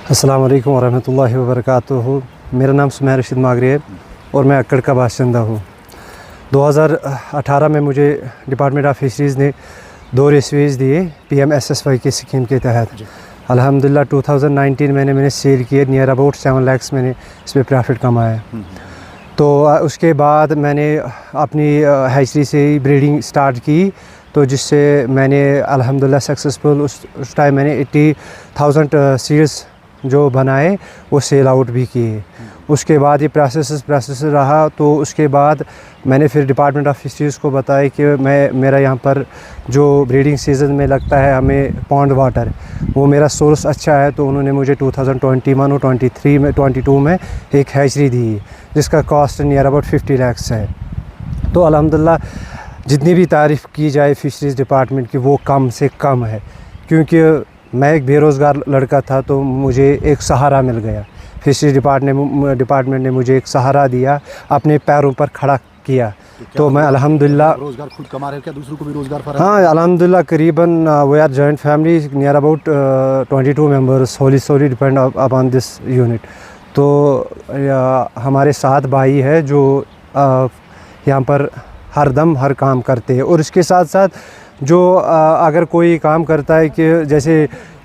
अस्सलाम वालेकुम वरहमतुल्लाहि वबरकातुहू। मेरा नाम सुमेर रशीद मागरी है और मैं अक्कड़ का बाशिंदा हूँ। 2018 में मुझे डिपार्टमेंट ऑफ फिशरीज़ ने 2 रेसवेज दिए PMSSY की स्कीम के तहत। अल्हम्दुलिल्लाह 2019 मैंने सेल किए, नियर अबाउट 7 लाख मैंने इस पर प्रॉफिट कमाया। तो उसके बाद मैंने अपनी हैचरी से ही ब्रीडिंग स्टार्ट की, तो जिससे मैंने अल्हम्दुलिल्लाह सक्सेसफुल उस टाइम मैंने 80,000 सीड्स जो बनाए वो सेल आउट भी किए। उसके बाद ये प्रोसेस रहा, तो उसके बाद मैंने फिर डिपार्टमेंट ऑफ फिशरीज़ को बताया कि मेरा यहाँ पर जो ब्रीडिंग सीज़न में लगता है हमें पॉन्ड वाटर, वो मेरा सोर्स अच्छा है। तो उन्होंने मुझे 2021 और 23 में 22 में एक हैचरी दी जिसका कॉस्ट नियर अबाउट 50 लाख है। तो अल्हम्दुलिल्लाह जितनी भी तारीफ़ की जाए फ़िशरीज़ डिपार्टमेंट की वो कम से कम है, क्योंकि मैं एक बेरोज़गार लड़का था तो मुझे एक सहारा मिल गया। फिशरीज़ डिपार्टमेंट ने मुझे एक सहारा दिया, अपने पैरों पर खड़ा किया। तो मैं अल्हम्दुलिल्लाह रोज़गार खुद कमा रहे हो क्या? दूसरों को भी रोज़गार फराहम? हाँ, अल्हम्दुलिल्लाह करीबन we are joint family near about 22 members wholly depend upon this unit. तो हमारे 7 भाई है जो यहाँ पर हर दम हर काम करते हैं। और इसके साथ साथ जो अगर कोई काम करता है कि जैसे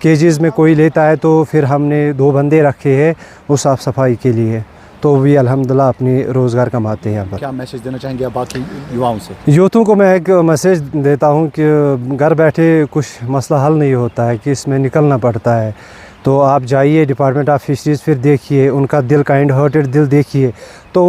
केजीज़ में कोई लेता है, तो फिर हमने 2 बंदे रखे हैं वो साफ़ सफाई के लिए, तो भी अल्हम्दुलिल्लाह अपनी रोज़गार कमाते हैं यहाँ पर। क्या मैसेज देना चाहेंगे आप बाकी युवाओं से? यूथों को मैं एक मैसेज देता हूँ कि घर बैठे कुछ मसला हल नहीं होता है, कि इसमें निकलना पड़ता है। तो आप जाइए डिपार्टमेंट ऑफ फिशरीज़, फिर देखिए उनका दिल, काइंड हार्टेड दिल देखिए। तो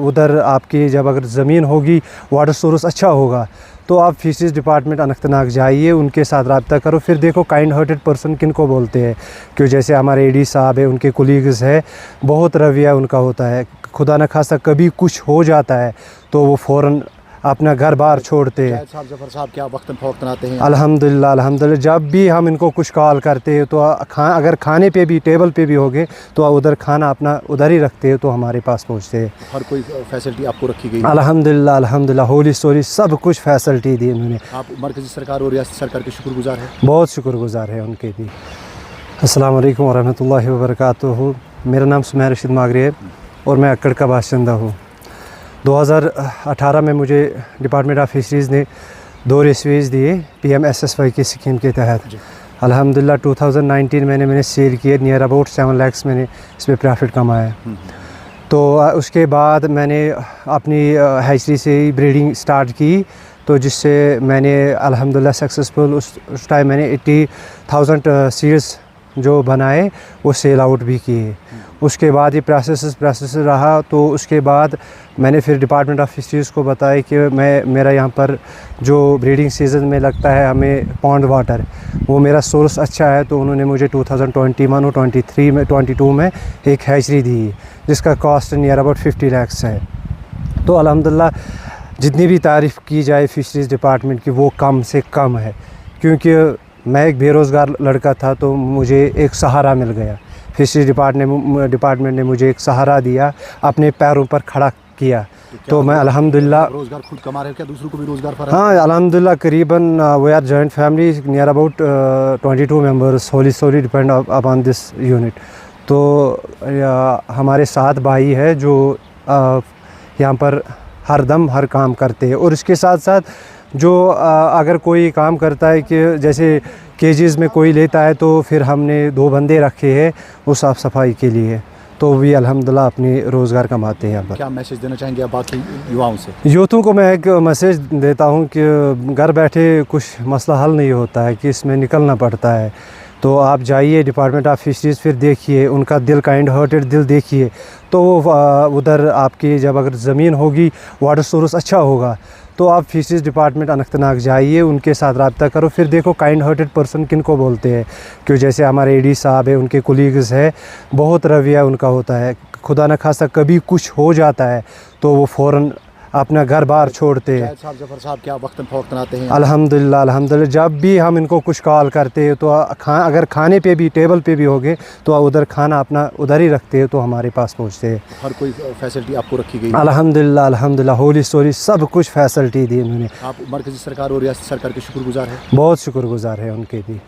उधर आपकी जब अगर ज़मीन होगी, वाटर सोर्स अच्छा होगा, तो आप फिशरीज़ डिपार्टमेंट अनंतनाग जाइए, उनके साथ रब्ता करो। फिर देखो काइंड हार्टेड पर्सन किन को बोलते हैं, कि जैसे हमारे एडी साहब है, उनके कोलीग्स है, बहुत रवैया उनका होता है। खुदा न खासा कभी कुछ हो जाता है तो वो फ़ौरन अपना घर बार छोड़ते हैं। जफर साहब क्या वक्तन फ़वक्तन आते हैं? अल्हम्दुलिल्लाह जब भी हम इनको कुछ कॉल करते हैं, तो अगर खाने पे भी, टेबल पे भी हो गए, तो उधर खाना अपना उधर ही रखते हैं, तो हमारे पास पहुँचते हैं। हर कोई फैसिलिटी आपको रखी गई? अल्हम्दुलिल्लाह होली सोली सब कुछ फैसिलिटी दी उन्होंने। आप मरकज़ी सरकार और रियासती सरकार के शुक्रगुज़ार हैं? बहुत शुक्रगुज़ार है उनके भी। अस्सलाम वालेकुम वरहमतुल्लाहि वबरकातुहू। मेरा नाम सुमेर रशीद मागरी है और मैं अक्कड़ का बाशिंदा हूँ। 2018 में मुझे डिपार्टमेंट ऑफ फिशरीज़ ने 2 रेसवेज दिए PMSSY की स्कीम के तहत। अल्हम्दुलिल्लाह 2019 मैंने सेल किए, नियर अबाउट 7 लाख मैंने इस पर प्रॉफिट कमाया। तो उसके बाद मैंने अपनी हैचरी से ही ब्रीडिंग स्टार्ट की, तो जिससे मैंने अल्हम्दुलिल्लाह सक्सेसफुल उस टाइम मैंने 80,000 सीड्स जो बनाए वो सेल आउट भी किए। उसके बाद ये प्रोसेस रहा, तो उसके बाद मैंने फिर डिपार्टमेंट ऑफ फिशरीज़ को बताया कि मेरा यहाँ पर जो ब्रीडिंग सीज़न में लगता है हमें पॉन्ड वाटर, वो मेरा सोर्स अच्छा है। तो उन्होंने मुझे 2021 और 23 में 22 में एक हैचरी दी जिसका कॉस्ट नियर अबाउट 50 लाख है। तो अल्हम्दुलिल्लाह जितनी भी तारीफ़ की जाए फ़िशरीज़ डिपार्टमेंट की वो कम से कम है, क्योंकि मैं एक बेरोज़गार लड़का था तो मुझे एक सहारा मिल गया। फिशरीज़ डिपार्टमेंट ने मुझे एक सहारा दिया, अपने पैरों पर खड़ा किया। तो मैं अल्हम्दुलिल्लाह रोज़गार खुद कमा रहे हो क्या? दूसरों को भी रोज़गार फराहम? हाँ, अल्हम्दुलिल्लाह करीबन we are joint family near about 22 members wholly depend upon this unit. तो हमारे 7 भाई है जो यहाँ पर हर दम हर काम करते हैं। और इसके साथ साथ जो अगर कोई काम करता है कि जैसे केजीज़ में कोई लेता है, तो फिर हमने 2 बंदे रखे हैं वो साफ़ सफाई के लिए, तो भी अल्हम्दुलिल्लाह अपनी रोज़गार कमाते हैं यहाँ पर। क्या मैसेज देना चाहेंगे आप बाकी युवाओं से? यूथों को मैं एक मैसेज देता हूँ कि घर बैठे कुछ मसला हल नहीं होता है, कि इसमें निकलना पड़ता है। तो आप जाइए डिपार्टमेंट ऑफ फिशरीज़, फिर देखिए उनका दिल, काइंड हार्टेड दिल देखिए। तो उधर आपकी जब अगर ज़मीन होगी, वाटर सोर्स अच्छा होगा, तो आप फिशरीज़ डिपार्टमेंट अनंतनाग जाइए, उनके साथ रब्ता करो। फिर देखो काइंड हार्टेड पर्सन किन को बोलते हैं, कि जैसे हमारे एडी साहब है, उनके कोलीग्स है, बहुत रवैया उनका होता है। खुदा न खासा कभी कुछ हो जाता है तो वो फ़ौरन अपना घर बार छोड़ते हैं। जफर साहब क्या वक्तन फ़वक्तन आते हैं? अल्हम्दुलिल्लाह जब भी हम इनको कुछ कॉल करते हैं, तो अगर खाने पे भी, टेबल पे भी हो गए, तो उधर खाना अपना उधर ही रखते हैं, तो हमारे पास पहुँचते हैं। हर कोई फैसिलिटी आपको रखी गई? अल्हम्दुलिल्लाह होली सोली सब कुछ फैसिलिटी दी उन्होंने। आप मरकज़ी सरकार और रियासती सरकार के शुक्रगुज़ार हैं? बहुत शुक्रगुज़ार है उनके भी।